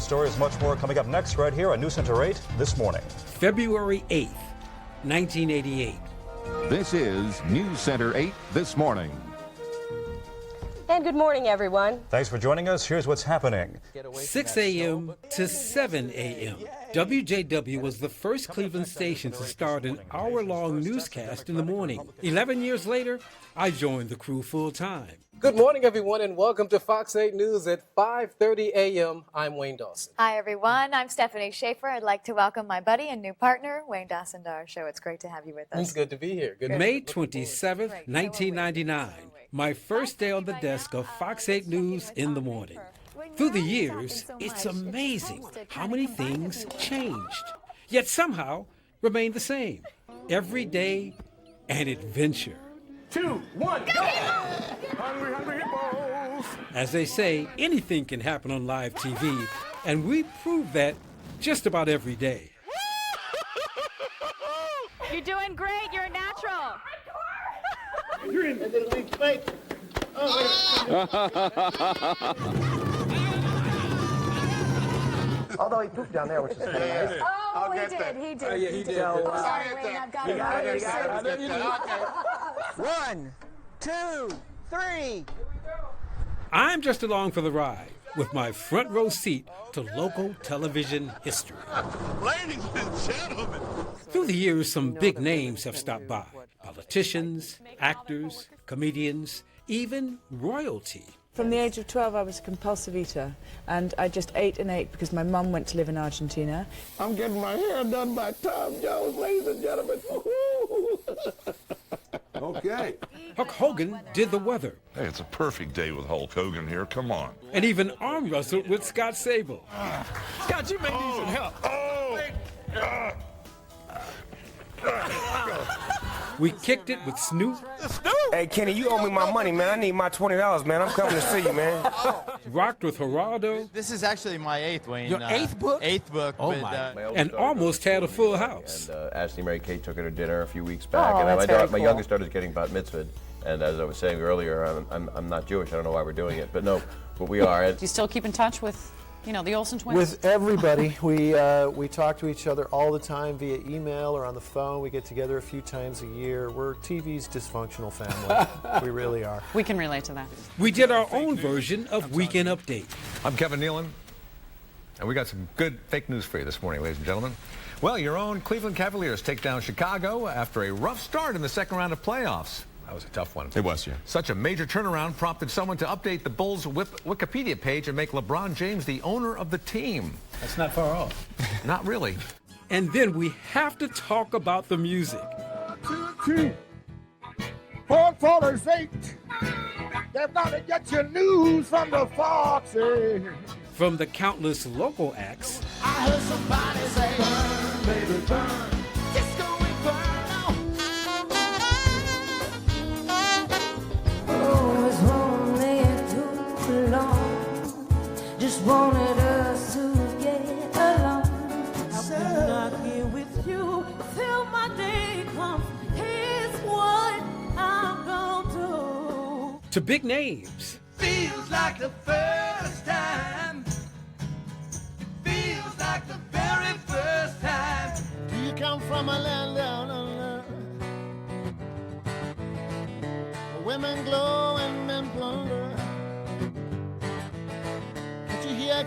those stories, much more coming up next right here on News Center 8 this morning. February 8th, 1988. This is News Center 8 this morning. And good morning, everyone. Thanks for joining us. Here's what's happening. 6 a.m. to 7 a.m. WJW was the first Cleveland station to start an hour-long newscast in the morning. 11 years later, I joined the crew full-time. Good morning, everyone, and welcome to Fox 8 News at 5:30 a.m. I'm Wayne Dawson. Hi, everyone. I'm Stephanie Schaefer. I'd like to welcome my buddy and new partner, Wayne Dawson, to our show. It's great to have you with us. It's good to be here. May 27th, 1999. My first day on the desk of Fox 8 News in the morning. Through the years, it's amazing how many things changed, yet somehow remain the same. Every day, an adventure. 2, 1, go! Hungry, hungry hippos! As they say, anything can happen on live TV, and we prove that just about every day. You're doing great. You're a natural. You're in. And then leak fake. Although he pooped down there, which is kind of nice. Oh, he did. Yeah, he did. So, Wayne, I've got it. 1, 2, 3. I'm just along for the ride with my front row seat to local television history. Ladies and gentlemen. Through the years, some big names have stopped by. Politicians, actors, comedians, even royalty. From the age of 12, I was a compulsive eater, and I just ate and ate because my mum went to live in Argentina. I'm getting my hair done by Tom Jones, ladies and gentlemen. Okay. Hulk Hogan did the weather. Hey, it's a perfect day with Hulk Hogan here. Come on. And even arm wrestled with Scott Sable. Scott, you may need some help. We kicked it with Snoop. Hey, Kenny, you owe me my money, man. I need my $20, man. I'm coming to see you, man. Rocked with Geraldo. This is actually my eighth, Wayne. Your eighth book? Eighth book. Oh, but, my. And almost had a full house. And Ashley Mary Kate took her to dinner a few weeks back. Oh, And that's very my cool. youngest daughter's getting bat mitzvahed. And as I was saying earlier, I'm not Jewish. I don't know why we're doing it. But no, but we are. Do you still keep in touch with, the Olsen twins? With everybody. We talk to each other all the time via email or on the phone. We get together a few times a year. We're TV's dysfunctional family. We really are. We can relate to that. We did our own version of Weekend Update. I'm Kevin Nealon, and we got some good fake news for you this morning, ladies and gentlemen. Well, your own Cleveland Cavaliers take down Chicago after a rough start in the second round of playoffs. That was a tough one. It was, yeah. Such a major turnaround prompted someone to update the Bulls' Wikipedia page and make LeBron James the owner of the team. That's not far off. Not really. And then we have to talk about the music. 2, 4 quarters 8. They're about to get your news from the Foxy. From the countless local acts. I heard somebody say, burn, baby, burn. Disco Inferno. Always wanted too long. Just wanted us to get along. I've been not here with you till my day comes. Here's what I'm gonna do. To big names. Feels like the first time. Feels like the very first time. Do you come from a land down under? Women glow and men plunder.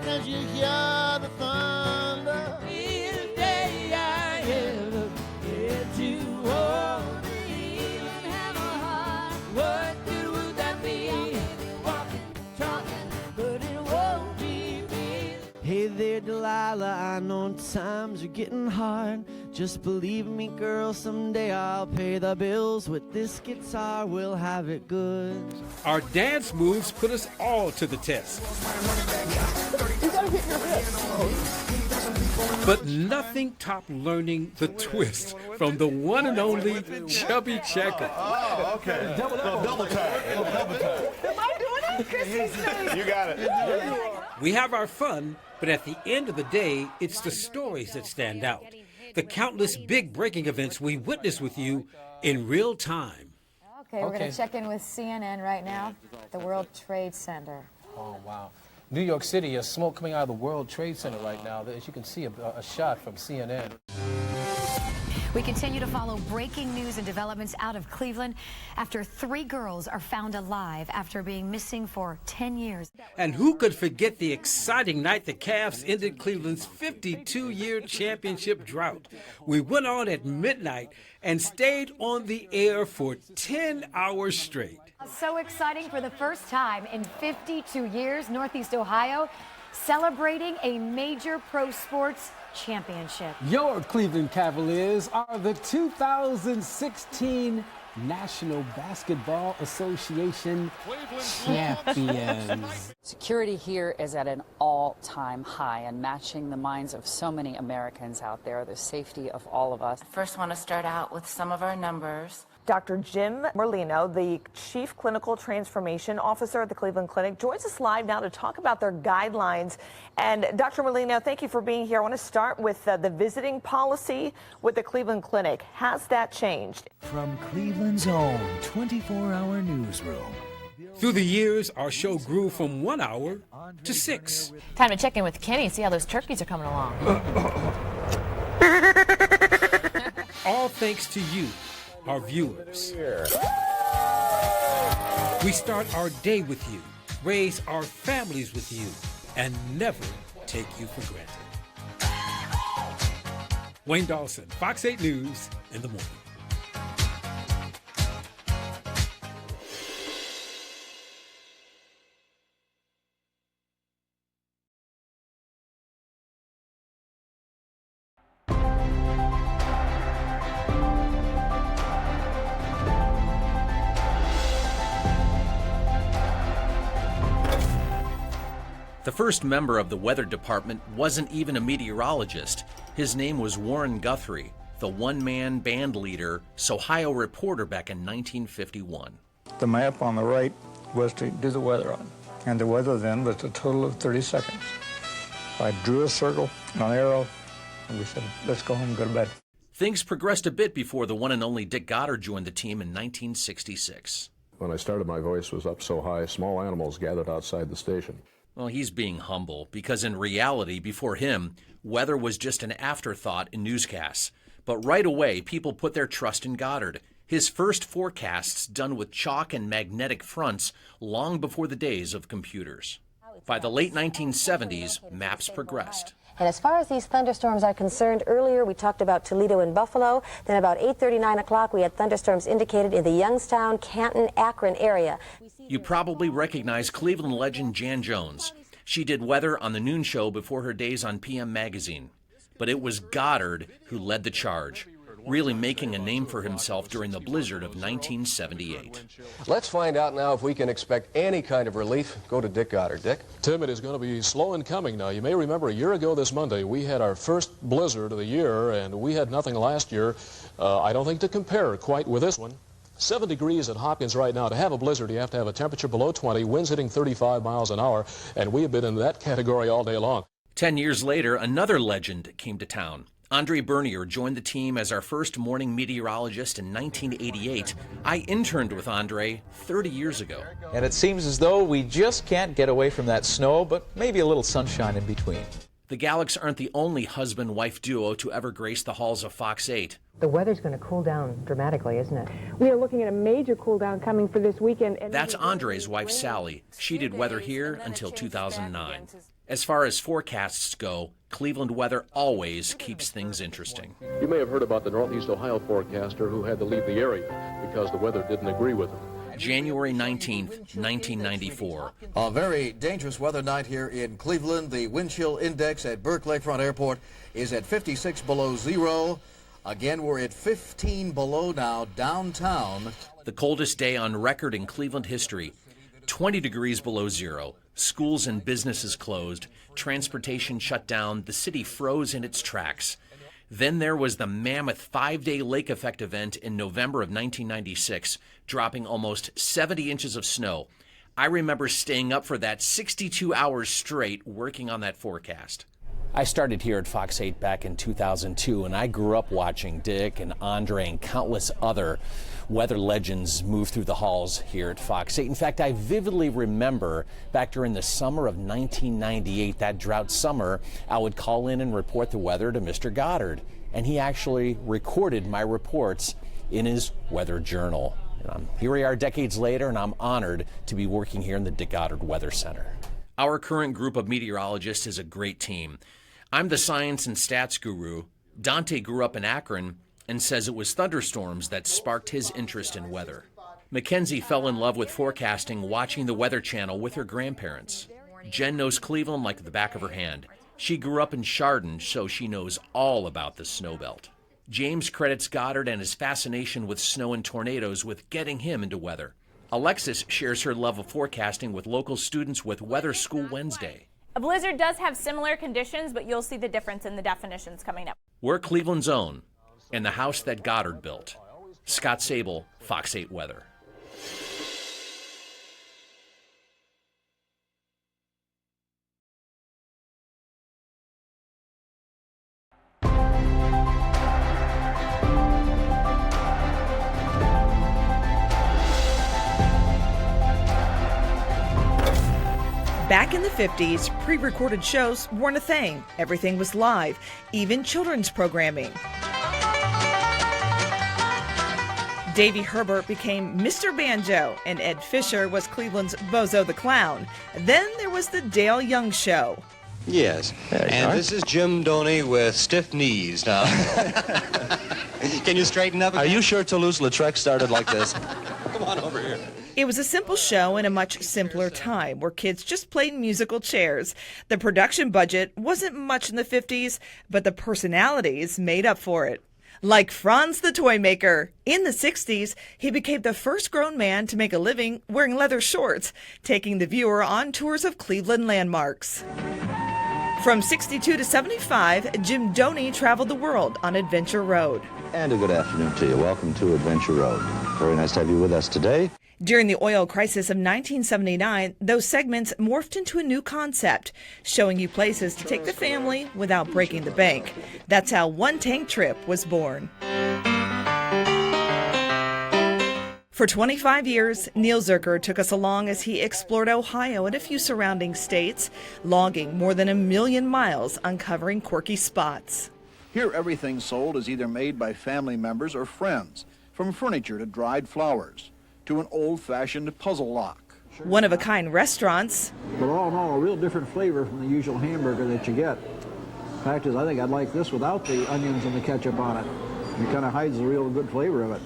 Can't you hear the thunder? Each day I ever get you hold me. Have a heart. What good would that be? Walking, talking, but it won't be me. Hey there, Delilah. I know times are getting hard. Just believe me, girl, someday I'll pay the bills. With this guitar, we'll have it good. Our dance moves put us all to the test. But nothing topped learning the twist from the one and only Chubby Checker. Oh, okay. Double tag. Am I doing it? Chrissy's You got it. We have our fun, but at the end of the day, it's the stories that stand out. The countless big breaking events we witness with you in real time. Okay, we're going to check in with CNN right now, the World Trade Center. Oh, wow. New York City, smoke coming out of the World Trade Center right now. As you can see, a shot from CNN. We continue to follow breaking news and developments out of Cleveland after 3 girls are found alive after being missing for 10 years. And who could forget the exciting night the Cavs ended Cleveland's 52-year championship drought? We went on at midnight and stayed on the air for 10 hours straight. So exciting. For the first time in 52 years, Northeast Ohio celebrating a major pro sports championship. Your Cleveland Cavaliers are the 2016 National Basketball Association champions. Security here is at an all-time high and matching the minds of so many Americans out there, the safety of all of us. First, want to start out with some of our numbers. Dr. Jim Merlino, the Chief Clinical Transformation Officer at the Cleveland Clinic, joins us live now to talk about their guidelines. And Dr. Merlino, thank you for being here. I want to start with the visiting policy with the Cleveland Clinic. Has that changed? From Cleveland's own 24-hour newsroom. Through the years, our show grew from 1 hour to 6. Time to check in with Kenny and see how those turkeys are coming along. All thanks to you, our viewers. We start our day with you, raise our families with you, and never take you for granted. Wayne Dawson, Fox 8 News in the morning. The first member of the weather department wasn't even a meteorologist. His name was Warren Guthrie, the one-man band leader, Ohio reporter back in 1951. The map on the right was to do the weather on, and the weather then was a total of 30 seconds. I drew a circle, an arrow, and we said, let's go home and go to bed. Things progressed a bit before the one and only Dick Goddard joined the team in 1966. When I started, my voice was up so high, small animals gathered outside the station. Well, he's being humble, because in reality, before him, weather was just an afterthought in newscasts. But right away, people put their trust in Goddard. His first forecasts done with chalk and magnetic fronts long before the days of computers. By the late 1970s, maps progressed. And as far as these thunderstorms are concerned, earlier we talked about Toledo and Buffalo. Then about 8:30, 9 o'clock, we had thunderstorms indicated in the Youngstown, Canton, Akron area. You probably recognize Cleveland legend Jan Jones. She did weather on the noon show before her days on PM Magazine. But it was Goddard who led the charge, really making a name for himself during the blizzard of 1978. Let's find out now if we can expect any kind of relief. Go to Dick Goddard. Dick? Tim, it is going to be slow in coming now. You may remember a year ago this Monday, we had our first blizzard of the year, and we had nothing last year. I don't think to compare quite with this one. 7 degrees at Hopkins right now. To have a blizzard, you have to have a temperature below 20, winds hitting 35 miles an hour, and we have been in that category all day long. 10 years later, another legend came to town. Andre Bernier joined the team as our first morning meteorologist in 1988. I interned with Andre 30 years ago. And it seems as though we just can't get away from that snow, but maybe a little sunshine in between. The Galax aren't the only husband-wife duo to ever grace the halls of Fox 8. The weather's going to cool down dramatically, isn't it? We are looking at a major cool down coming for this weekend. That's Andre's wife, Sally. She did weather here until 2009. As far as forecasts go, Cleveland weather always keeps things interesting. You may have heard about the Northeast Ohio forecaster who had to leave the area because the weather didn't agree with him. January 19th, 1994. A very dangerous weather night here in Cleveland. The wind chill index at Burke Lakefront Airport is at 56 below zero. Again, we're at 15 below now downtown. The coldest day on record in Cleveland history. 20 degrees below zero. Schools and businesses closed. Transportation shut down. The city froze in its tracks. Then there was the mammoth 5-day lake effect event in November of 1996, dropping almost 70 inches of snow. I remember staying up for that 62 hours straight working on that forecast. I started here at Fox 8 back in 2002, and I grew up watching Dick and Andre and countless other weather legends move through the halls here at Fox 8. In fact, I vividly remember back during the summer of 1998, that drought summer, I would call in and report the weather to Mr. Goddard, and he actually recorded my reports in his weather journal. And here we are decades later, and I'm honored to be working here in the Dick Goddard Weather Center. Our current group of meteorologists is a great team. I'm the science and stats guru. Dante grew up in Akron and says it was thunderstorms that sparked his interest in weather. Mackenzie fell in love with forecasting watching the Weather Channel with her grandparents. Jen knows Cleveland like the back of her hand. She grew up in Chardon, so she knows all about the snow belt. James credits Goddard and his fascination with snow and tornadoes with getting him into weather. Alexis shares her love of forecasting with local students with Weather School Wednesday. A blizzard does have similar conditions, but you'll see the difference in the definitions coming up. We're Cleveland's own, and the house that Goddard built. Scott Sable, Fox 8 Weather. Back in the 50s, pre-recorded shows weren't a thing. Everything was live, even children's programming. Davy Herbert became Mr. Banjo, and Ed Fisher was Cleveland's Bozo the Clown. Then there was the Dale Young Show. Yes, and this is Jim Doney with stiff knees now. Can you straighten up again? Are you sure Toulouse-Lautrec started like this? Come on over here. It was a simple show in a much simpler time where kids just played musical chairs. The production budget wasn't much in the 50s, but the personalities made up for it. Like Franz the Toy Maker. In the 60s, he became the first grown man to make a living wearing leather shorts, taking the viewer on tours of Cleveland landmarks. From 62 to 75, Jim Doney traveled the world on Adventure Road. And a good afternoon to you. Welcome to Adventure Road. Very nice to have you with us today. During the oil crisis of 1979, those segments morphed into a new concept, showing you places to take the family without breaking the bank. That's how One Tank Trip was born. For 25 years, Neil Zurcher took us along as he explored Ohio and a few surrounding states, logging more than 1 million miles, uncovering quirky spots. Here, everything sold is either made by family members or friends, from furniture to dried flowers, to an old-fashioned puzzle lock. One-of-a-kind restaurants. But all in all, a real different flavor from the usual hamburger that you get. Fact is, I think I'd like this without the onions and the ketchup on it. It kind of hides the real good flavor of it,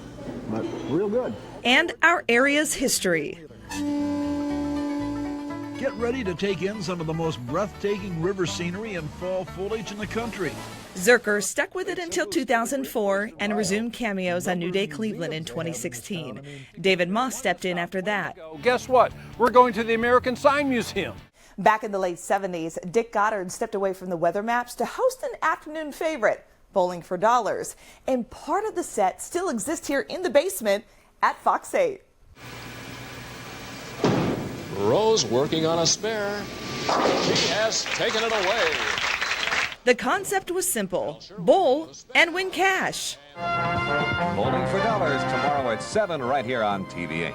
but real good. And our area's history. Get ready to take in some of the most breathtaking river scenery and fall foliage in the country. Zurcher stuck with it until 2004 and resumed cameos on New Day Cleveland in 2016. David Moss stepped in after that. Guess what? We're going to the American Sign Museum. Back in the late 70s, Dick Goddard stepped away from the weather maps to host an afternoon favorite, Bowling for Dollars. And part of the set still exists here in the basement at Fox 8. Rose working on a spare. She has taken it away. The concept was simple: bowl and win cash. Bowling for Dollars tomorrow at 7 right here on TV 8.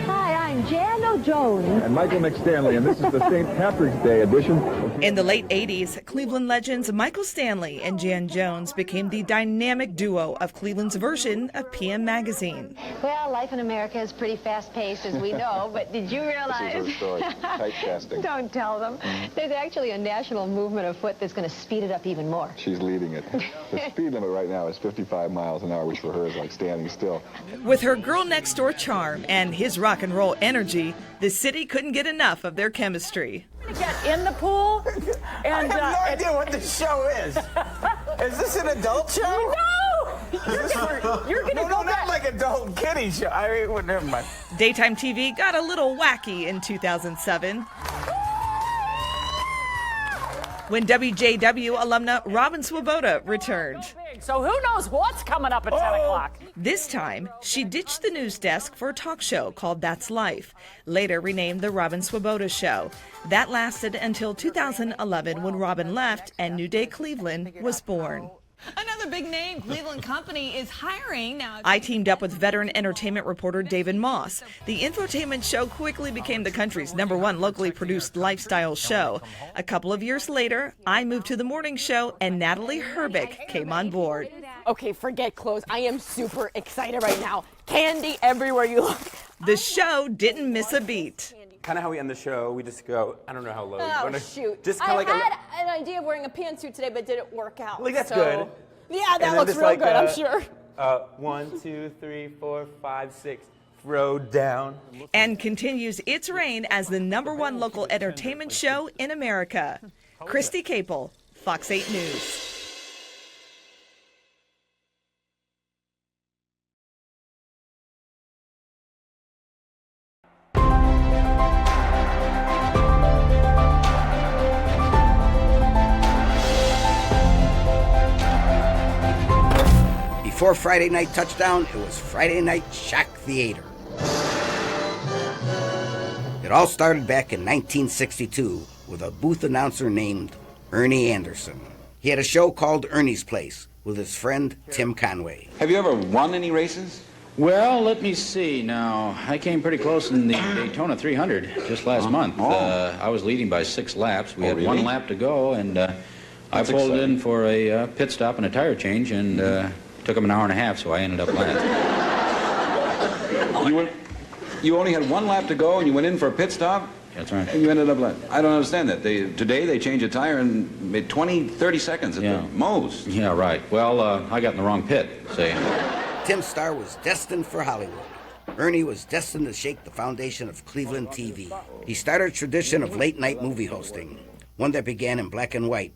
Hi, I'm Jan O'Jones. And Michael McStanley, and this is the St. Patrick's Day edition. In the late 80s, Cleveland legends Michael Stanley and Jan Jones became the dynamic duo of Cleveland's version of PM Magazine. Well, life in America is pretty fast-paced, as we know, but did you realize... This is her story. Typecasting. Don't tell them. There's actually a national movement afoot that's going to speed it up even more. She's leading it. The speed limit right now is 55 miles an hour, which for her is like standing still. With her girl-next-door charm and his rock and roll energy, the city couldn't get enough of their chemistry. Get in the pool and I have no idea what this show is. Is this an adult show? No! You're gonna go not like adult kiddie show. I mean, well, never mind. Daytime TV got a little wacky in 2007. when WJW alumna Robin Swoboda returned. So who knows what's coming up at 10 o'clock? This time, she ditched the news desk for a talk show called That's Life, later renamed The Robin Swoboda Show. That lasted until 2011 when Robin left and New Day Cleveland was born. Another big name Cleveland company is hiring now. I teamed up with veteran entertainment reporter David Moss. The infotainment show quickly became the country's #1 locally produced lifestyle show. A couple of years later, I moved to the morning show and Natalie Herbeck came on board. Okay, forget clothes. I am super excited right now. Candy everywhere you look. The show didn't miss a beat. Kind of how we end the show, we just go, I don't know how low. Oh, shoot. Just I had an idea of wearing a pantsuit today, but it didn't work out. Like, that's so. good. Yeah, that looks real good, I'm sure. 1, 2, 3, 4, 5, 6, throw down. And continues its reign as the #1 local entertainment show in America. Christy Capel, Fox 8 News. Before Friday Night Touchdown, it was Friday Night Shock Theater. It all started back in 1962 with a booth announcer named Ernie Anderson. He had a show called Ernie's Place with his friend Tim Conway. Have you ever won any races? Well, let me see now. I came pretty close in the Daytona 300 just last month. I was leading by 6 laps. We had really? 1 lap to go, and I pulled in for a pit stop and a tire change, and took them an hour and a half, so I ended up last. You only had 1 lap to go, and you went in for a pit stop? That's right. And you ended up last. I don't understand that. Today they change a tire in 20, 30 seconds at the most. Yeah, right. Well, I got in the wrong pit, see. Tim's star was destined for Hollywood. Ernie was destined to shake the foundation of Cleveland TV. He started a tradition of late-night movie hosting, one that began in black and white,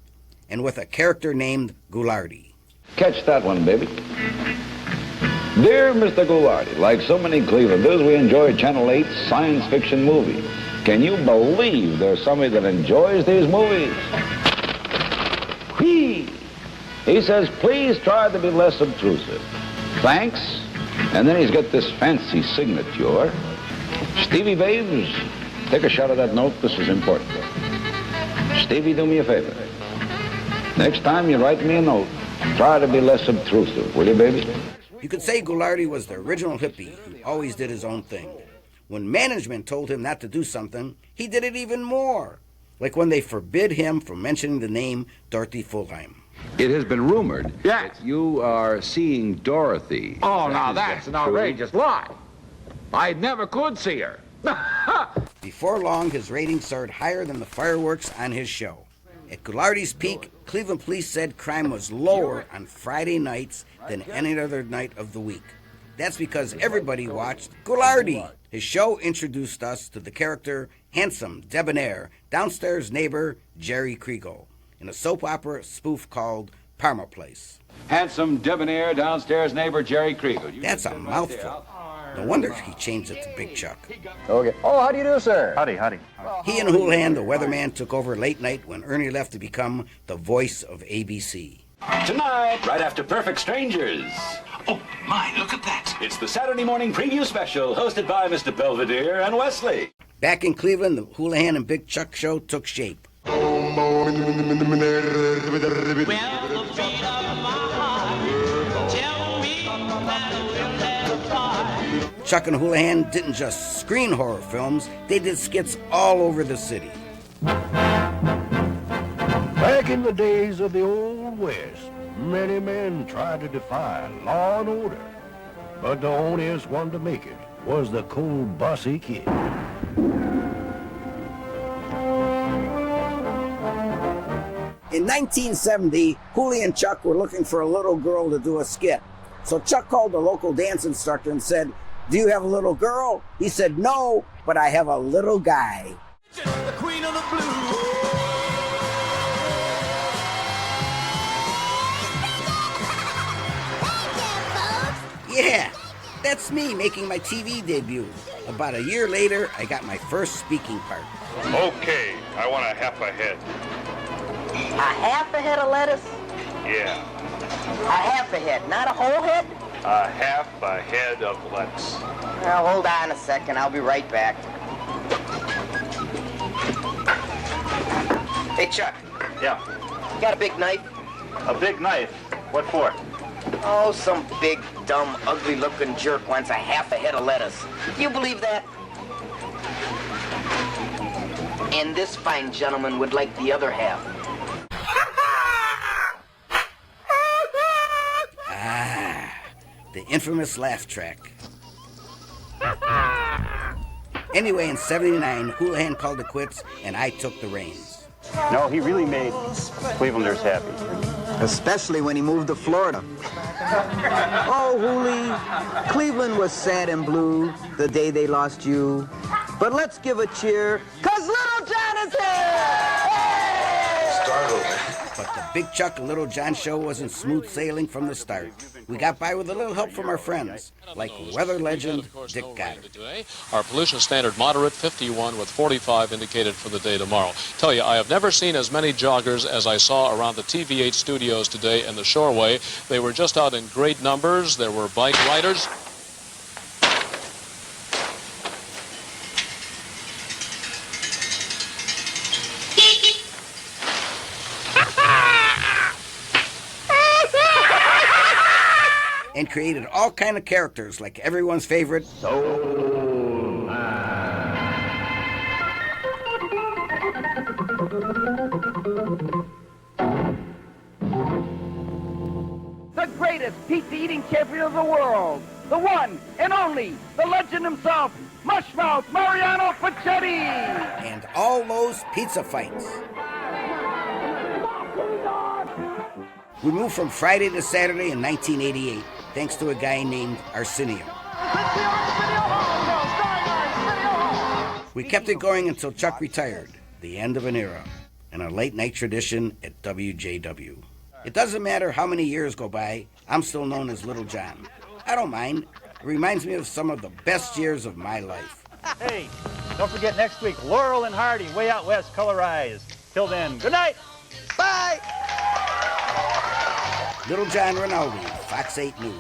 and with a character named Goulardi. Catch that one, baby. Dear Mr. Goulardi, like so many Clevelanders, we enjoy Channel 8's science fiction movies. Can you believe there's somebody that enjoys these movies? Whee! He says, please try to be less obtrusive. Thanks. And then he's got this fancy signature. Stevie Babes, take a shot of that note. This is important. Stevie, do me a favor. Next time you write me a note, try to be less obtrusive, will you, baby? You could say Goulardi was the original hippie who always did his own thing. When management told him not to do something, he did it even more. Like when they forbid him from mentioning the name Dorothy Fulheim. It has been rumored that you are seeing Dorothy. Oh, now that's an outrageous lie. I never could see her. Before long, his ratings soared higher than the fireworks on his show. At Goulardi's peak, Cleveland police said crime was lower on Friday nights than any other night of the week. That's because everybody watched Goulardi. His show introduced us to the character, handsome, debonair, downstairs neighbor Jerry Kriegel, in a soap opera spoof called Parma Place. Handsome, debonair, downstairs neighbor Jerry Kriegel. That's a mouthful. No wonder he changed it to Big Chuck. Okay. Oh, how do you do, sir? Howdy. He and Houlihan, the weatherman, took over late night when Ernie left to become the voice of ABC. Tonight, right after Perfect Strangers. Oh, my, look at that. It's the Saturday morning preview special hosted by Mr. Belvedere and Wesley. Back in Cleveland, the Houlihan and Big Chuck show took shape. Chuck and Houlihan didn't just screen horror films, they did skits all over the city. Back in the days of the Old West, many men tried to defy law and order, but the onlyest one to make it was the cold bossy kid. In 1970, Houlihan and Chuck were looking for a little girl to do a skit. So Chuck called the local dance instructor and said, "Do you have a little girl?" He said, "No, but I have a little guy." The queen of the blues. Yeah, that's me making my TV debut. About a year later, I got my first speaking part. Okay, I want a half a head. half a head of lettuce? Yeah. A half a head, not a whole head? Half a head of lettuce. Now, hold on a second. I'll be right back. Hey, Chuck. Yeah. You got a big knife? A big knife? What for? Oh, some big, dumb, ugly-looking jerk wants a half a head of lettuce. Do you believe that? And this fine gentleman would like the other half. The infamous laugh track. Anyway, in '79, Houlihan called it quits, and I took the reins. No, he really made Clevelanders happy. Especially when he moved to Florida. Oh, Hooli, Cleveland was sad and blue the day they lost you. But let's give a cheer, 'cause Little John is here! Startled. But the Big Chuck and Little John show wasn't smooth sailing from the start. We got by with a little help from our friends, like weather legend Dick Goddard. Our pollution standard moderate, 51 with 45 indicated for the day tomorrow. Tell you, I have never seen as many joggers as I saw around the TV8 studios today and the Shoreway. They were just out in great numbers. There were bike riders. And created all kind of characters, like everyone's favorite Soul The greatest pizza-eating champion of the world, the one and only, the legend himself, Mushmouth Mariano Pacetti! and all those pizza fights. We moved from Friday to Saturday in 1988, thanks to a guy named Arsenio. We kept it going until Chuck retired, the end of an era, and a late-night tradition at WJW. It doesn't matter how many years go by, I'm still known as Little John. I don't mind. It reminds me of some of the best years of my life. Hey, don't forget next week, Laurel and Hardy, way out west, colorized. Till then, good night. Bye! Little John Rinaldi, Fox 8 News.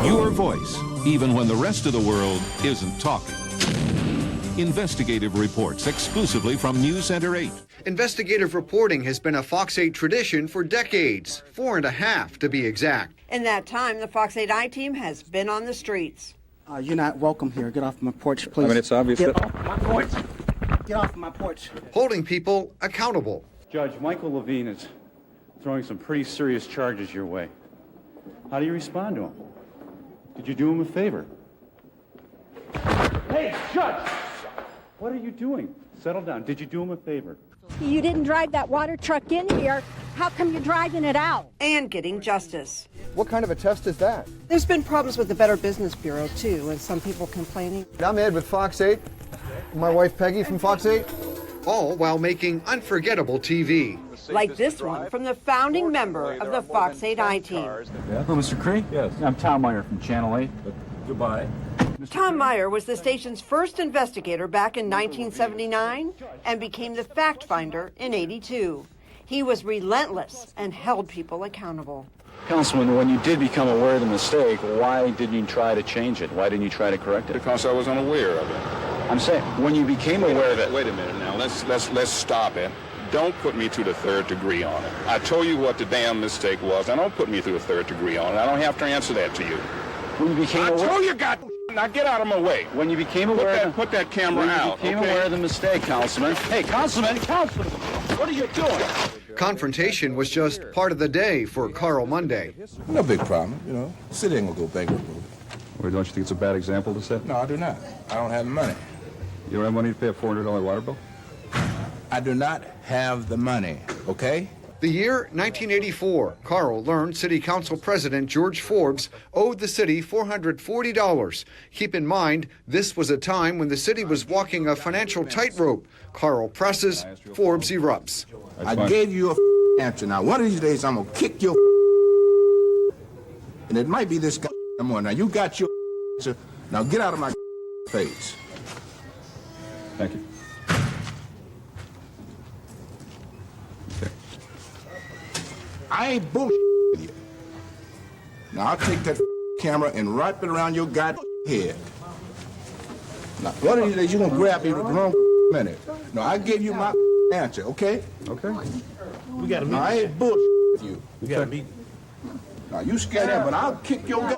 Your voice, even when the rest of the world isn't talking. Investigative reports exclusively from News Center 8. Investigative reporting has been a Fox 8 tradition for decades, 4.5 to be exact. In that time, the Fox 8 I-team has been on the streets. You're not welcome here. Get off my porch, please. I mean, it's obvious Get that... off my porch. Get off my porch. Holding people accountable. Judge, Michael Levine is throwing some pretty serious charges your way. How do you respond to him? Did you do him a favor? Hey, Judge! What are you doing? Settle down. Did you do him a favor? You didn't drive that water truck in here. How come you're driving it out? And getting justice. What kind of a test is that? There's been problems with the Better Business Bureau, too, and some people complaining. I'm Ed with Fox 8. My wife Peggy from Fox 8. All while making unforgettable TV. Like this one from the founding member of the Fox 8 I-team. Oh, Mr. Cree? Yes. I'm Tom Meyer from Channel 8. Goodbye. Tom Meyer was the station's first investigator back in 1979 and became the fact finder in '82. He was relentless and held people accountable. Councilman, when you did become aware of the mistake, why didn't you try to change it? Why didn't you try to correct it? Because I was unaware of it. I'm saying, when you became aware of it... Wait a minute now. Let's stop it. Don't put me to the third degree on it. I told you what the damn mistake was. Now don't put me to the third degree on it. I don't have to answer that to you. When you became I aware... told you, God, now get out of my way. When you became aware... Put that camera when out, you became okay? aware of the mistake, Councilman... Hey, Councilman! What are you doing? Confrontation was just part of the day for Carl Monday. No big problem, you know. City ain't gonna go bankrupt. Or don't you think it's a bad example to set? No, I do not. I don't have the money. You don't have money to pay a $400 water bill? I do not have the money, okay? The year 1984, Carl learned City Council President George Forbes owed the city $440. Keep in mind, this was a time when the city was walking a financial tightrope. Carl presses, Forbes erupts. I gave you a answer. Now, one of these days, I'm going to kick your and it might be this guy more. Now, you got your answer. Now, get out of my face. Thank you. I ain't bullshit with you. Now, I'll take that camera and wrap it around your goddamn head. Now, one of these days, you're going to grab me with the wrong minute. No, I gave you my answer, okay? Okay. We got to meet. Now, I ain't bullshit with you. We got to meet. Now, you scared that, but I'll kick your man.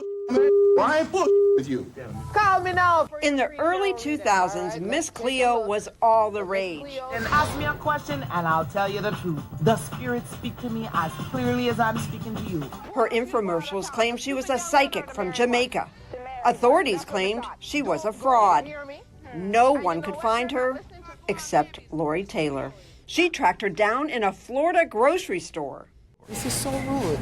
I ain't bullshit with you. Call me now. In the early 2000s, Miss Cleo was all the rage. And ask me a question and I'll tell you the truth. The spirits speak to me as clearly as I'm speaking to you. Her infomercials claimed she was a psychic from Jamaica. Authorities claimed she was a fraud. No one could find her except Lori Taylor. She tracked her down in a Florida grocery store. This is so rude.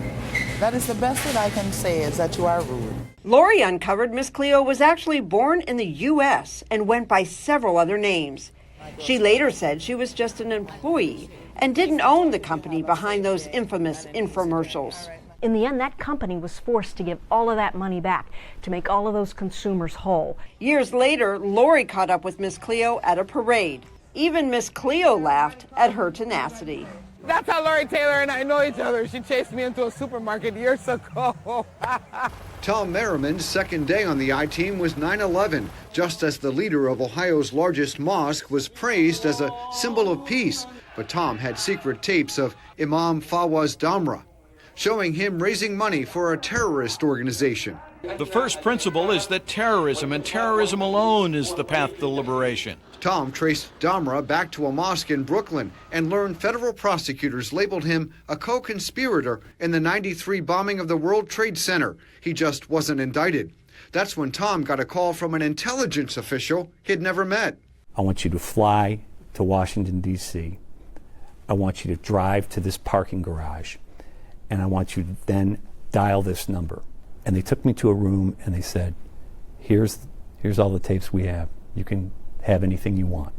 That is the best that I can say, is that you are rude. Lori uncovered Miss Cleo was actually born in the U.S. and went by several other names. She later said she was just an employee and didn't own the company behind those infamous infomercials. In the end, that company was forced to give all of that money back to make all of those consumers whole. Years later, Lori caught up with Miss Cleo at a parade. Even Miss Cleo laughed at her tenacity. That's how Lori Taylor and I know each other. She chased me into a supermarket years ago. Tom Merriman's second day on the I-Team was 9/11, just as the leader of Ohio's largest mosque was praised as a symbol of peace. But Tom had secret tapes of Imam Fawaz Damra, showing him raising money for a terrorist organization. The first principle is that terrorism and terrorism alone is the path to liberation. Tom traced Damra back to a mosque in Brooklyn and learned federal prosecutors labeled him a co-conspirator in the '93 bombing of the World Trade Center. He just wasn't indicted. That's when Tom got a call from an intelligence official he'd never met. I want you to fly to Washington, D.C. I want you to drive to this parking garage, and I want you to then dial this number. And they took me to a room and they said, here's all the tapes we have. You can have anything you want.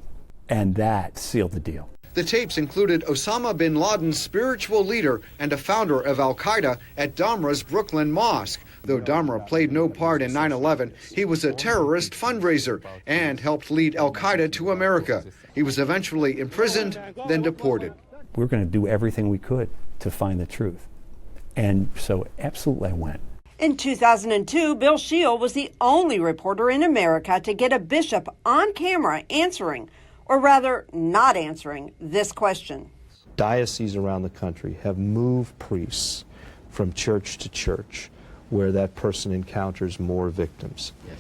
And that sealed the deal. The tapes included Osama bin Laden's spiritual leader and a founder of Al-Qaeda at Damra's Brooklyn Mosque. Though Damra played no part in 9/11, he was a terrorist fundraiser and helped lead Al-Qaeda to America. He was eventually imprisoned, then deported. We're going to do everything we could to find the truth. And so absolutely I went. In 2002, Bill Scheel was the only reporter in America to get a bishop on camera answering, or rather not answering, this question. Dioceses around the country have moved priests from church to church where that person encounters more victims. Yes.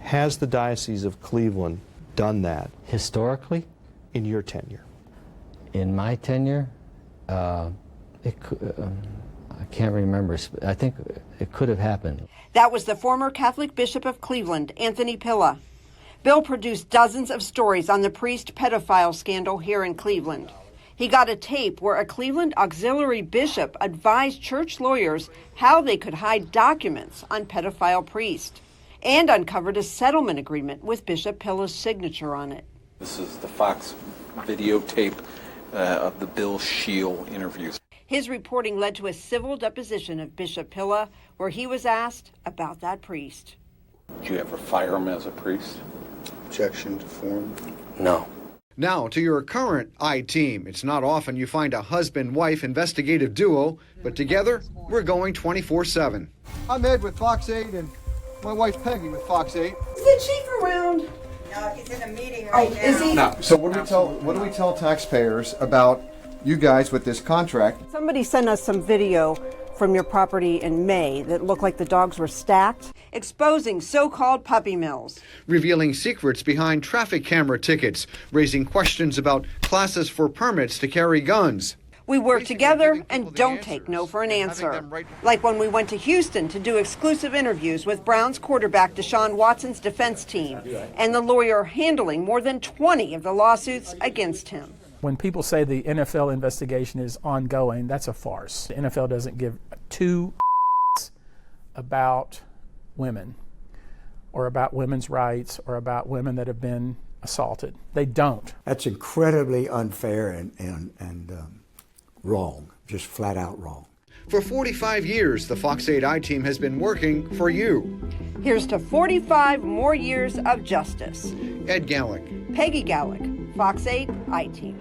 Has the Diocese of Cleveland done that? Historically? In your tenure? In my tenure? I can't remember. I think it could have happened. That was the former Catholic Bishop of Cleveland, Anthony Pilla. Bill produced dozens of stories on the priest pedophile scandal here in Cleveland. He got a tape where a Cleveland auxiliary bishop advised church lawyers how they could hide documents on pedophile priests, and uncovered a settlement agreement with Bishop Pilla's signature on it. This is the Fox videotape of the Bill Scheel interviews. His reporting led to a civil deposition of Bishop Pilla, where he was asked about that priest. Did you ever fire him as a priest? Objection to form. No. Now to your current I-Team. It's not often you find a husband-wife investigative duo, but together we're going 24/7. I'm Ed with Fox 8 and my wife Peggy with Fox 8. Is the chief around? No, he's in a meeting right now. Is he? No. So what do we tell taxpayers about you guys with this contract? Somebody sent us some video from your property in May that looked like the dogs were stacked, exposing so-called puppy mills. Revealing secrets behind traffic camera tickets, raising questions about classes for permits to carry guns. We work together and don't take no for an answer. Like when we went to Houston to do exclusive interviews with Browns quarterback Deshaun Watson's defense team and the lawyer handling more than 20 of the lawsuits against him. When people say the NFL investigation is ongoing, that's a farce. The NFL doesn't give two about women or about women's rights or about women that have been assaulted. They don't. That's incredibly unfair and wrong, just flat out wrong. For 45 years, the Fox 8 I-Team has been working for you. Here's to 45 more years of justice. Ed Gallick. Peggy Gallick, Fox 8 I-Team.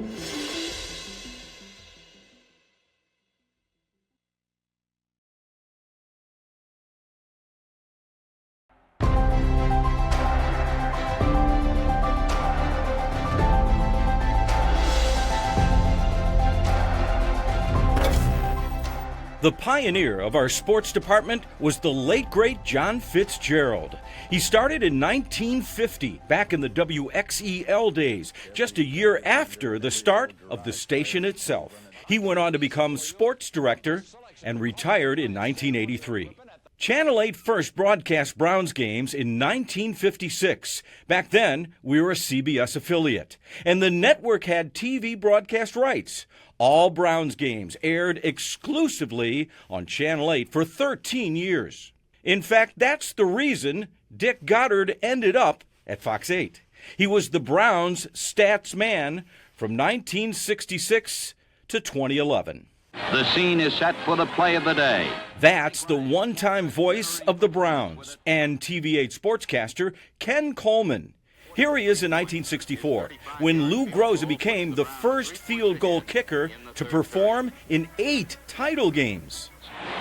The pioneer of our sports department was the late, great John Fitzgerald. He started in 1950, back in the WXEL days, just a year after the start of the station itself. He went on to become sports director and retired in 1983. Channel 8 first broadcast Browns games in 1956. Back then, we were a CBS affiliate, and the network had TV broadcast rights. All Browns games aired exclusively on Channel 8 for 13 years. In fact, that's the reason Dick Goddard ended up at Fox 8. He was the Browns' stats man from 1966 to 2011. The scene is set for the play of the day. That's the one-time voice of the Browns and TV8 sportscaster Ken Coleman. Here he is in 1964, when Lou Groza became the first field goal kicker to perform in 8 title games.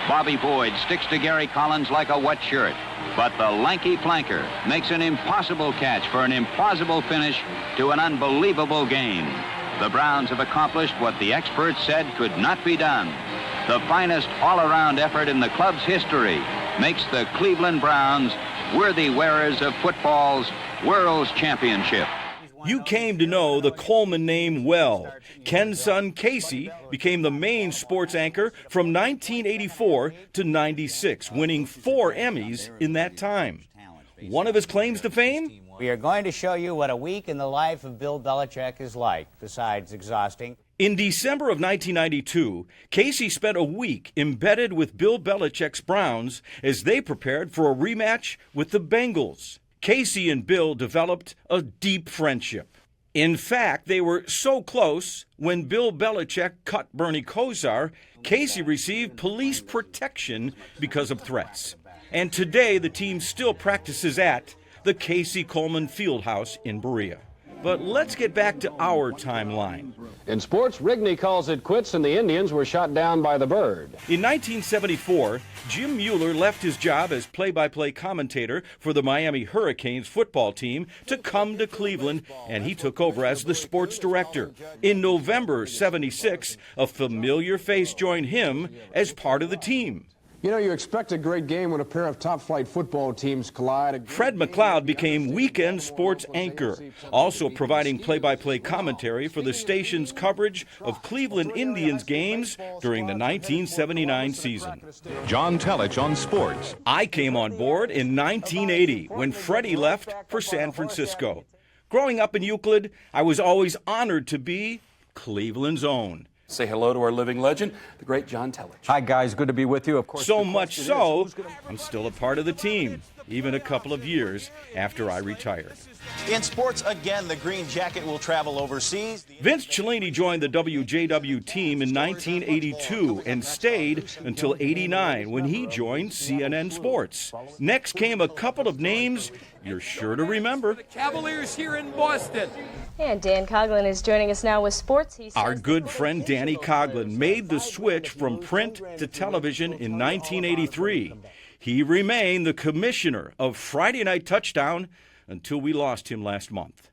Bobby Boyd sticks to Gary Collins like a wet shirt, but the lanky flanker makes an impossible catch for an implausible finish to an unbelievable game. The Browns have accomplished what the experts said could not be done. The finest all-around effort in the club's history makes the Cleveland Browns worthy wearers of football's World's Championship. You came to know the Coleman name well. Ken's son Casey became the main sports anchor from 1984 to 96, winning 4 Emmys in that time. One of his claims to fame? We are going to show you what a week in the life of Bill Belichick is like, besides exhausting. In December of 1992, Casey spent a week embedded with Bill Belichick's Browns as they prepared for a rematch with the Bengals. Casey and Bill developed a deep friendship. In fact, they were so close, when Bill Belichick cut Bernie Kosar, Casey received police protection because of threats. And today, the team still practices at the Casey Coleman Fieldhouse in Berea. But let's get back to our timeline. In sports, Rigney calls it quits and the Indians were shot down by the Bird. In 1974, Jim Mueller left his job as play-by-play commentator for the Miami Hurricanes football team to come to Cleveland, and he took over as the sports director. In November '76, a familiar face joined him as part of the team. You know, you expect a great game when a pair of top-flight football teams collide. Fred McLeod became weekend sports anchor, also providing play-by-play commentary for the station's coverage of Cleveland Indians games during the 1979 season. John Telich on sports. I came on board in 1980 when Freddie left for San Francisco. Growing up in Euclid, I was always honored to be Cleveland's own. Say hello to our living legend, the great John Telich. Hi, guys. Good to be with you. Of course. So much so, I'm still a part of the team, even a couple of years after I retired. In sports, again, the Green Jacket will travel overseas. Vince Cellini joined the WJW team in 1982 and stayed until '89 when he joined CNN Sports. Next came a couple of names you're sure to remember. Cavaliers here in Boston. And Dan Coughlin is joining us now with sports. Our good friend Danny Coughlin made the switch from print to television in 1983. He remained the commissioner of Friday Night Touchdown until we lost him last month.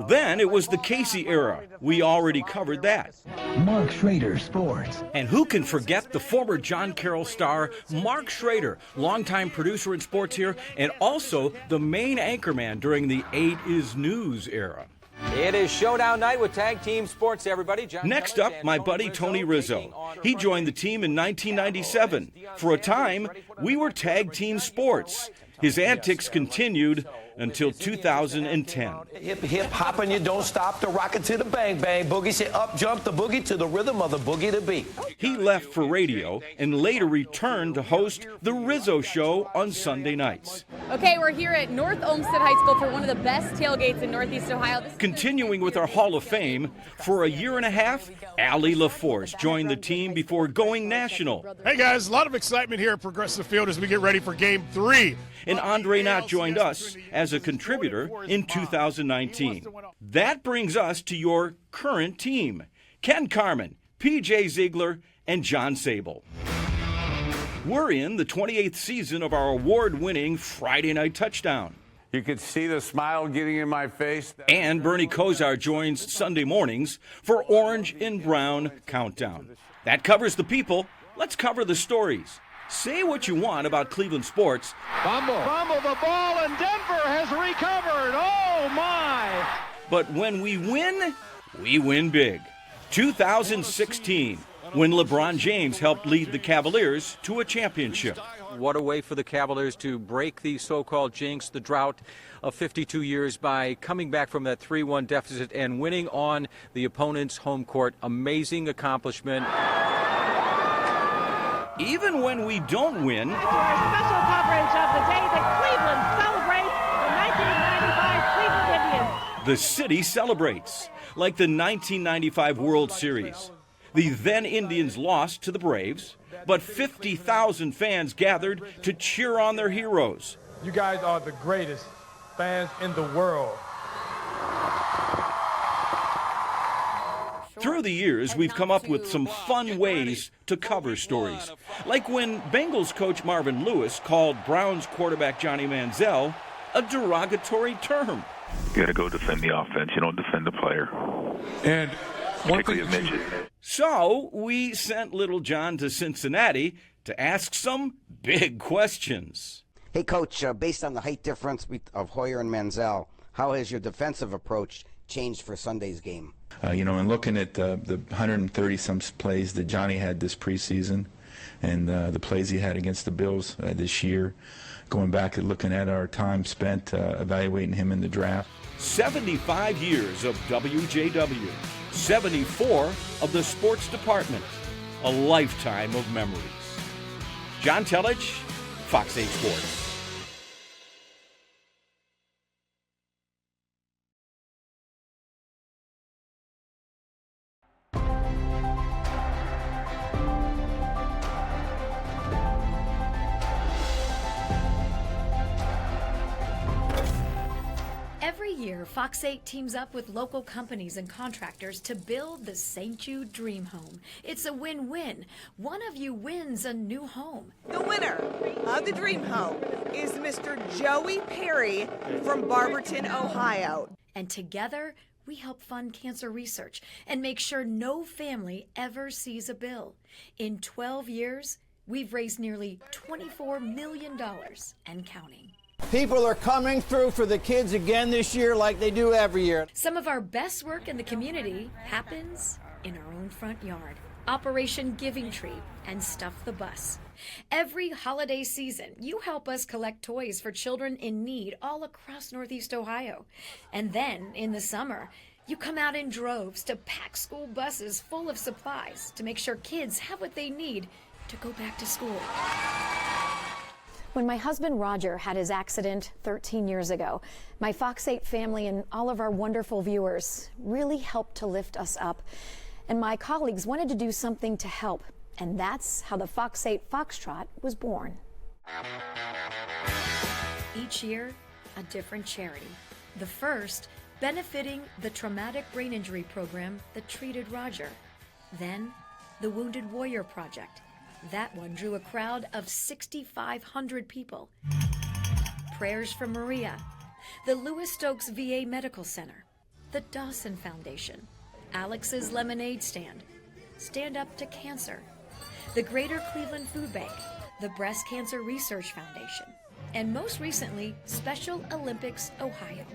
Then it was the Casey era. We already covered that. Mark Schrader, Sports. And who can forget the former John Carroll star, Mark Schrader, longtime producer in sports here, and also the main anchorman during the 8 is News era. It is showdown night with tag team sports, everybody. Next up, my buddy Tony Rizzo. He joined the team in 1997. For a time, we were tag team sports. His antics continued until 2010. Hip, hip, hop and you don't stop, the rocket to the bang, bang, boogie. Say up, jump the boogie to the rhythm of the boogie to beat. He left for radio and later returned to host The Rizzo Show on Sunday nights. Okay, we're here at North Olmsted High School for one of the best tailgates in Northeast Ohio. Continuing with our Hall of Fame, for a year and a half, Allie LaForce joined the team before going national. Hey guys, a lot of excitement here at Progressive Field as we get ready for Game 3. And Andre Knott joined us as a contributor in 2019. That brings us to your current team: Ken Carman, P.J. Ziegler, and John Sable. We're in the 28th season of our award-winning Friday Night Touchdown. You could see the smile getting in my face. And Bernie Kosar joins Sunday mornings for Orange and Brown Countdown. That covers the people. Let's cover the stories. Say what you want about Cleveland sports. Fumble, the ball, and Denver has recovered. Oh, my. But when we win big. 2016, when LeBron James helped lead the Cavaliers to a championship. What a way for the Cavaliers to break the so-called jinx, the drought of 52 years, by coming back from that 3-1 deficit and winning on the opponent's home court. Amazing accomplishment. Even when we don't win, For our special coverage of the day that Cleveland celebrates the 1995 Cleveland Indians. the city celebrates, like the 1995 World Series. The then Indians lost to the Braves, but 50,000 fans gathered to cheer on their heroes. You guys are the greatest fans in the world. Through the years, we've come up with some fun ways to cover stories, like when Bengals coach Marvin Lewis called Browns quarterback Johnny Manziel a derogatory term. You got to go defend the offense. You don't defend the player. And particularly a midget. So we sent Little John to Cincinnati to ask some big questions. Hey, Coach, based on the height difference of Hoyer and Manziel, how has your defensive approach changed for Sunday's game? And looking at the 130-some plays that Johnny had this preseason and the plays he had against the Bills this year, going back and looking at our time spent evaluating him in the draft. 75 years of WJW, 74 of the sports department, a lifetime of memories. John Telich, Fox 8 Sports. Every year, Fox 8 teams up with local companies and contractors to build the St. Jude Dream Home. It's a win-win. One of you wins a new home. The winner of the Dream Home is Mr. Joey Perry from Barberton, Ohio. And together, we help fund cancer research and make sure no family ever sees a bill. In 12 years, we've raised nearly $24 million and counting. People are coming through for the kids again this year like they do every year. Some of our best work in the community happens in our own front yard. Operation Giving Tree and Stuff the Bus. Every holiday season, you help us collect toys for children in need all across Northeast Ohio. And then, in the summer, you come out in droves to pack school buses full of supplies to make sure kids have what they need to go back to school. When my husband Roger had his accident 13 years ago, my Fox 8 family and all of our wonderful viewers really helped to lift us up. And my colleagues wanted to do something to help. And that's how the Fox 8 Foxtrot was born. Each year, a different charity. The first, benefiting the Traumatic Brain Injury Program that treated Roger. Then, the Wounded Warrior Project. That one drew a crowd of 6,500 people. Prayers for Maria, the Lewis Stokes VA Medical Center, the Dawson Foundation, Alex's Lemonade Stand, Stand Up to Cancer, the Greater Cleveland Food Bank, the Breast Cancer Research Foundation, and most recently, Special Olympics Ohio.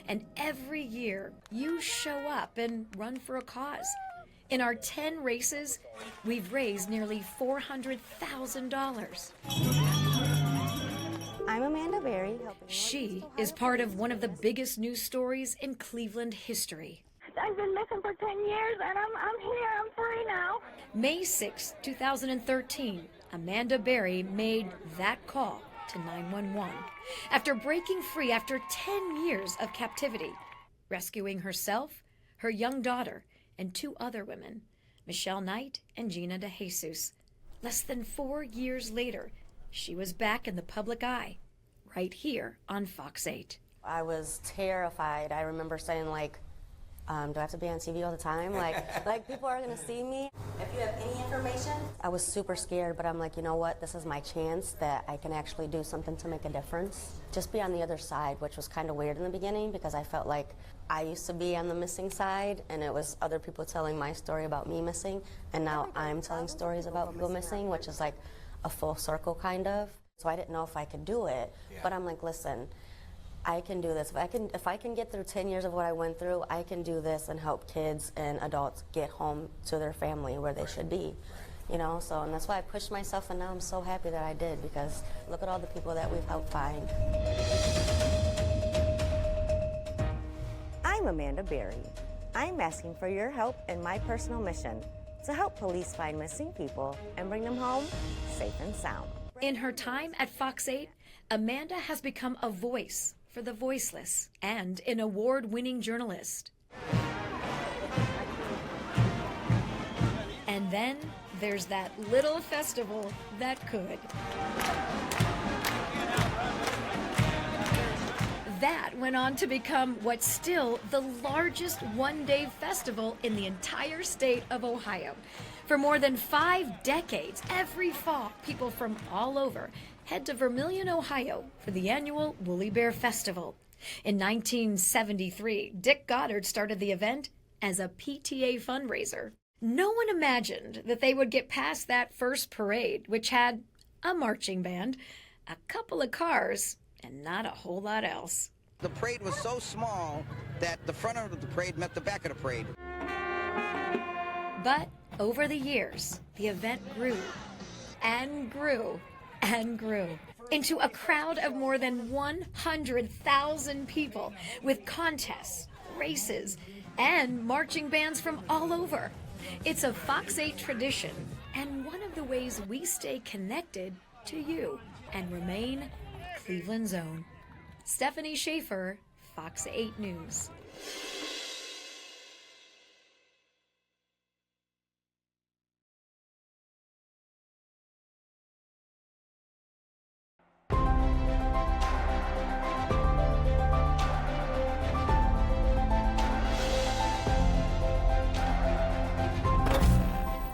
And every year, you show up and run for a cause. In our 10 races, we've raised nearly $400,000. I'm Amanda Berry. She is part of one of the biggest news stories in Cleveland history. I've been missing for 10 years, and I'm here. I'm free now. May 6, 2013, Amanda Berry made that call to 911 after breaking free after 10 years of captivity, rescuing herself, her young daughter, and 2 other women, Michelle Knight and Gina DeJesus. Less than 4 years later, she was back in the public eye, right here on Fox 8. I was terrified. I remember saying, like, do I have to be on TV all the time? Like people are gonna see me. If you have any information. I was super scared, but I'm like, you know what? This is my chance that I can actually do something to make a difference. Just be on the other side, which was kind of weird in the beginning because I felt like I used to be on the missing side, and it was other people telling my story about me missing, and now I'm telling stories about people missing, which is like a full circle kind of. So I didn't know if I could do it, but I'm like, listen, I can do this. If I can get through 10 years of what I went through, I can do this and help kids and adults get home to their family where they should be. You know, so, and that's why I pushed myself, and now I'm so happy that I did, because look at all the people that we've helped find. I'm Amanda Berry. I'm asking for your help in my personal mission to help police find missing people and bring them home safe and sound. In her time at Fox 8, Amanda has become a voice for the voiceless and an award-winning journalist. And then there's that little festival that could. That went on to become what's still the largest one-day festival in the entire state of Ohio. For more than 5 decades, every fall, people from all over head to Vermillion, Ohio for the annual Woolly Bear Festival. In 1973, Dick Goddard started the event as a PTA fundraiser. No one imagined that they would get past that first parade, which had a marching band, a couple of cars, and not a whole lot else. The parade was so small that the front of the parade met the back of the parade. But over the years, the event grew and grew and grew into a crowd of more than 100,000 people with contests, races, and marching bands from all over. It's a Fox 8 tradition and one of the ways we stay connected to you and remain Cleveland's own. Stephanie Schaefer, Fox 8 News.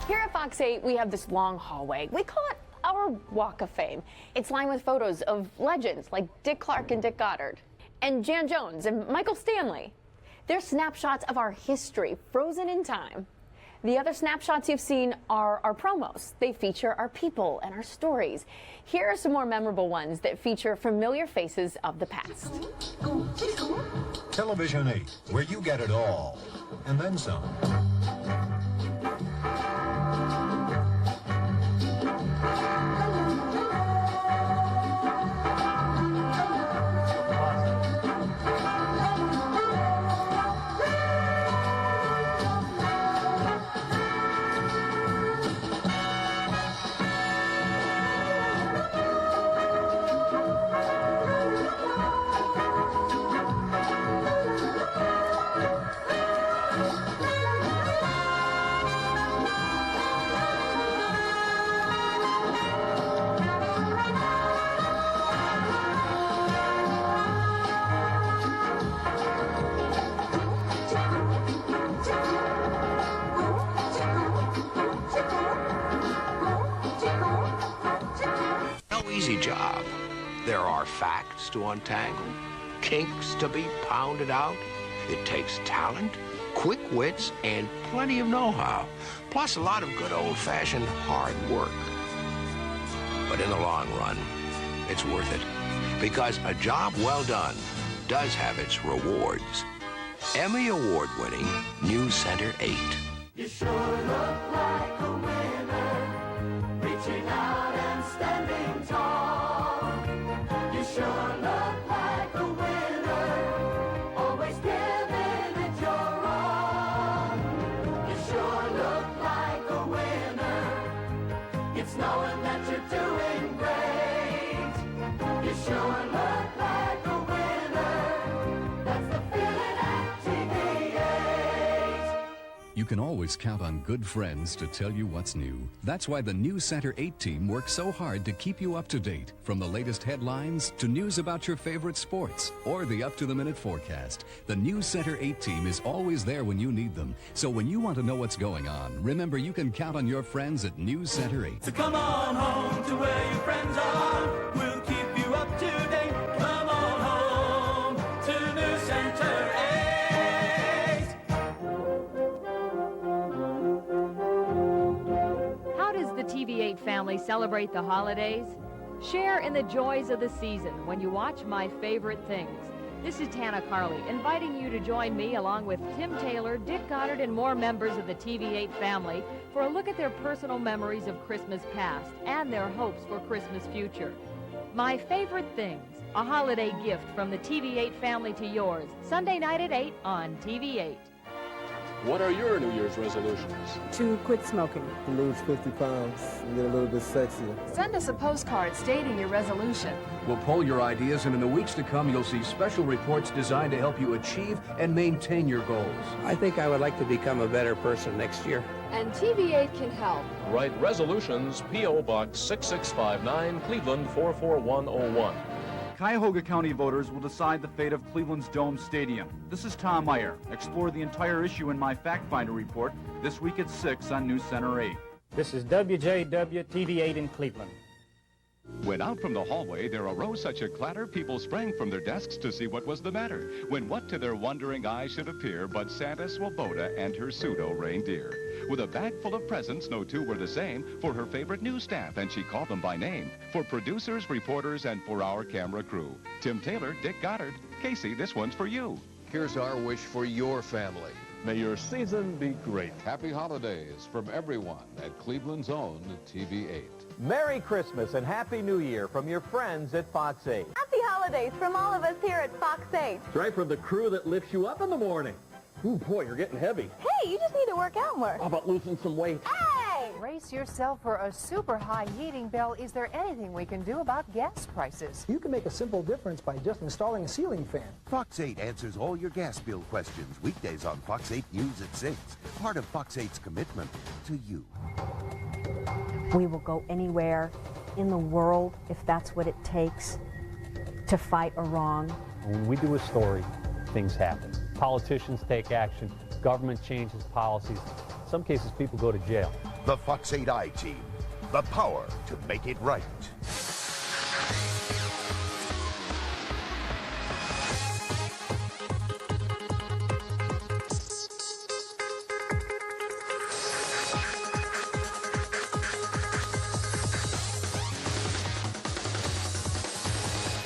Here at Fox 8, we have this long hallway. We call it our Walk of Fame. It's lined with photos of legends like Dick Clark and Dick Goddard, and Jan Jones and Michael Stanley. They're snapshots of our history, frozen in time. The other snapshots you've seen are our promos. They feature our people and our stories. Here are some more memorable ones that feature familiar faces of the past. Television 8, where you get it all, and then some. Easy job. There are facts to untangle, kinks to be pounded out. It takes talent, quick wits, and plenty of know-how, plus a lot of good old-fashioned hard work. But in the long run, it's worth it, because a job well done does have its rewards. Emmy Award-winning News Center 8. You sure look like a winner, reaching out and standing tall. You sure You can always count on good friends to tell you what's new. That's why the News Center 8 team works so hard to keep you up to date, from the latest headlines to news about your favorite sports or the up-to-the-minute forecast. The News Center 8 team is always there when you need them. So when you want to know what's going on, remember you can count on your friends at News Center 8. So come on home to where your friends are. We'll keep you up to date. Come on home to News Center 8. How does the TV8 family celebrate the holidays? Share in the joys of the season when you watch My Favorite Things. This is Tana Carley, inviting you to join me along with Tim Taylor, Dick Goddard, and more members of the TV8 family for a look at their personal memories of Christmas past and their hopes for Christmas future. My Favorite Things, a holiday gift from the TV8 family to yours, Sunday night at 8 on TV8. What are your New Year's resolutions? To quit smoking. To lose 50 pounds and get a little bit sexier. Send us a postcard stating your resolution. We'll poll your ideas, and in the weeks to come, you'll see special reports designed to help you achieve and maintain your goals. I think I would like to become a better person next year. And TV8 can help. Write resolutions, P.O. Box 6659, Cleveland 44101. Cuyahoga County voters will decide the fate of Cleveland's Dome Stadium. This is Tom Meyer. Explore the entire issue in my Fact Finder report this week at 6 on News Center 8. This is WJW TV8 in Cleveland. When out from the hallway, there arose such a clatter, people sprang from their desks to see what was the matter. When what to their wondering eyes should appear but Santa Swoboda and her pseudo-reindeer. With a bag full of presents, no two were the same, for her favorite news staff, and she called them by name. For producers, reporters, and for our camera crew. Tim Taylor, Dick Goddard. Casey, this one's for you. Here's our wish for your family. May your season be great. Happy holidays from everyone at Cleveland's own TV8. Merry Christmas and Happy New Year from your friends at Fox 8. Happy holidays from all of us here at Fox 8. Right from the crew that lifts you up in the morning. Ooh, boy, you're getting heavy. Hey, you just need to work out more. How about losing some weight? Hey! Brace yourself for a super high heating bill. Is there anything we can do about gas prices? You can make a simple difference by just installing a ceiling fan. Fox 8 answers all your gas bill questions weekdays on Fox 8 News at 6. Part of Fox 8's commitment to you. We will go anywhere in the world if that's what it takes to fight a wrong. When we do a story, things happen. Politicians take action. Government changes policies. In some cases, people go to jail. The Fox 8i team. The power to make it right.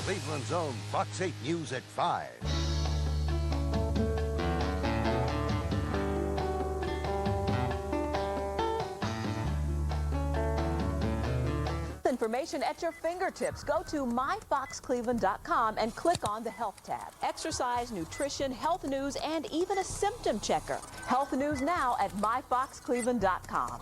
Cleveland's own Fox 8 News at 5. Information at your fingertips. Go to myfoxcleveland.com and click on the Health tab. Exercise, nutrition, health news, and even a symptom checker. Health news now at myfoxcleveland.com.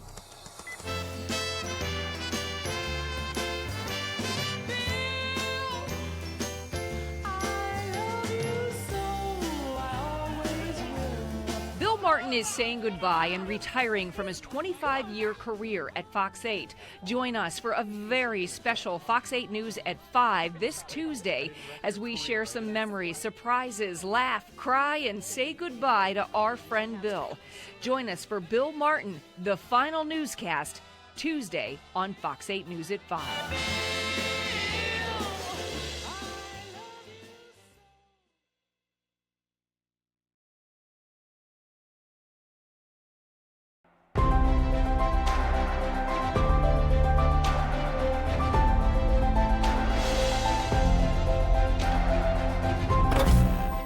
Bill Martin is saying goodbye and retiring from his 25-year career at Fox 8. Join us for a very special Fox 8 News at 5 this Tuesday as we share some memories, surprises, laugh, cry, and say goodbye to our friend Bill. Join us for Bill Martin, the final newscast, Tuesday on Fox 8 News at 5.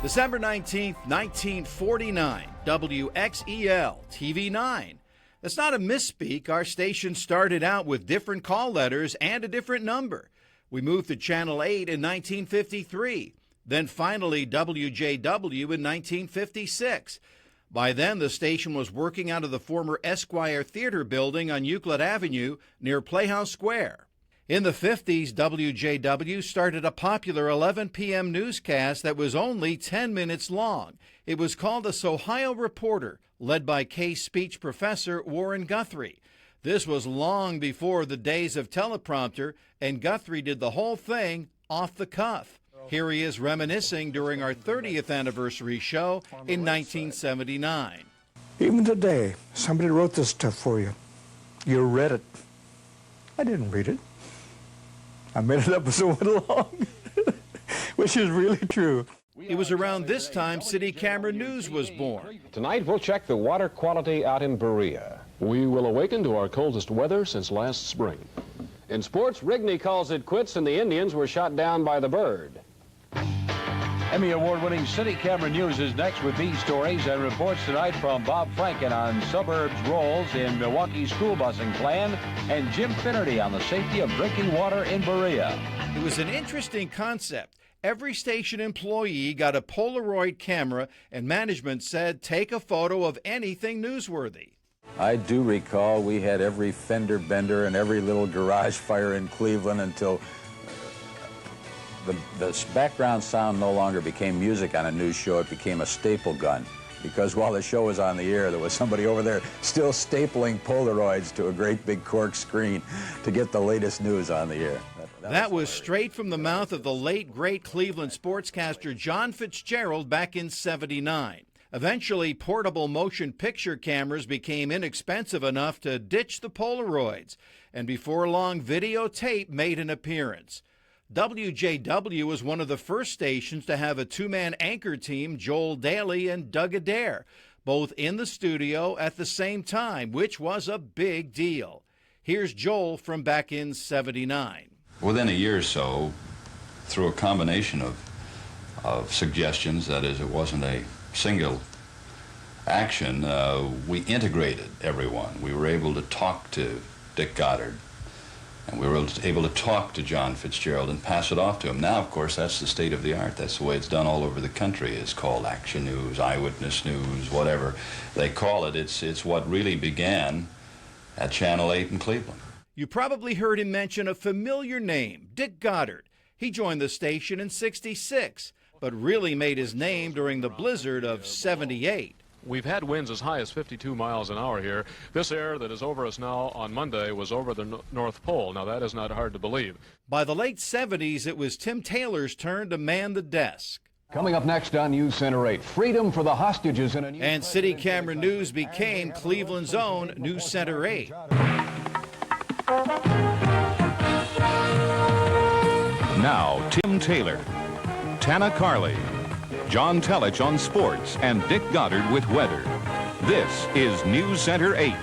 December 19th, 1949, WXEL TV 9. That's not a misspeak. Our station started out with different call letters and a different number. We moved to Channel 8 in 1953, then finally WJW in 1956. By then, the station was working out of the former Esquire Theater building on Euclid Avenue near Playhouse Square. In the 50s, WJW started a popular 11 p.m. newscast that was only 10 minutes long. It was called the Sohio Reporter, led by Case speech professor Warren Guthrie. This was long before the days of teleprompter, and Guthrie did the whole thing off the cuff. Here he is reminiscing during our 30th anniversary show in 1979. Even today, somebody wrote this stuff for you. You read it. I didn't read it. I made it up as it went along, which is really true. It was around this time City Camera News was born. Tonight, we'll check the water quality out in Berea. We will awaken to our coldest weather since last spring. In sports, Rigney calls it quits and the Indians were shot down by the bird. Emmy Award-winning City Camera News is next with these stories and reports tonight from Bob Franken on suburbs roles in Milwaukee's school busing plan and Jim Finnerty on the safety of drinking water in Berea. It was an interesting concept. Every station employee got a Polaroid camera, and management said, take a photo of anything newsworthy. I do recall we had every fender bender and every little garage fire in Cleveland until the background sound no longer became music on a news show. It became a staple gun. Because while the show was on the air, there was somebody over there still stapling Polaroids to a great big cork screen to get the latest news on the air. That was straight from the mouth of the late, great Cleveland sportscaster John Fitzgerald back in '79. Eventually, portable motion picture cameras became inexpensive enough to ditch the Polaroids, and before long, videotape made an appearance. WJW was one of the first stations to have a two-man anchor team, Joel Daly and Doug Adair, both in the studio at the same time, which was a big deal. Here's Joel from back in '79. Within a year or so, through a combination of suggestions, that is, it wasn't a single action, we integrated everyone. We were able to talk to Dick Goddard, and we were able to talk to John Fitzgerald and pass it off to him. Now, of course, that's the state of the art. That's the way it's done all over the country. It's called action news, eyewitness news, whatever they call it. It's what really began at Channel 8 in Cleveland. You probably heard him mention a familiar name, Dick Goddard. He joined the station in '66, but really made his name during the blizzard of '78. We've had winds as high as 52 miles an hour here. This air that is over us now on Monday was over the North Pole. Now, that is not hard to believe. By the late '70s, it was Tim Taylor's turn to man the desk. Coming up next on News Center 8, freedom for the hostages in a new... And City Camera News became Cleveland's own News Center 8. Now, Tim Taylor, Tana Carley, John Telich on sports, and Dick Goddard with weather. This is News Center 8.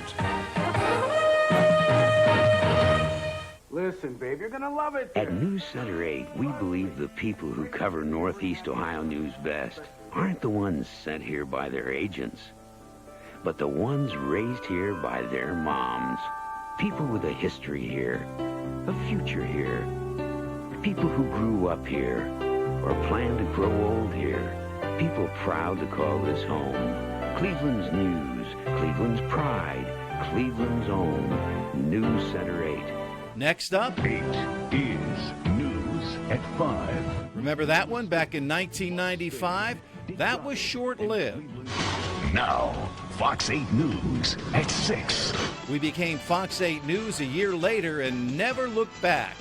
Listen, babe, you're gonna love it. At News Center 8, we believe the people who cover Northeast Ohio news best aren't the ones sent here by their agents, but the ones raised here by their moms. People with a history here, a future here. People who grew up here or plan to grow old here. People proud to call this home. Cleveland's news, Cleveland's pride, Cleveland's own News Center 8. Next up, 8 is News at 5. Remember that one back in 1995? That was short-lived. Now, Fox 8 News at 6. We became Fox 8 News a year later and never looked back.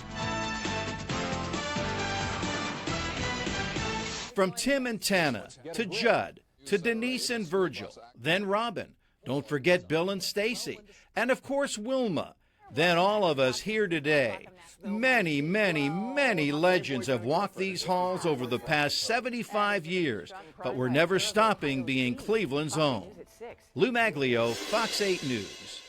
From Tim and Tana, to Judd, to Denise and Virgil, then Robin. Don't forget Bill and Stacy, and of course Wilma. Then all of us here today. Many, many, many legends have walked these halls over the past 75 years, but we're never stopping being Cleveland's own. Lou Maglio, Fox 8 News.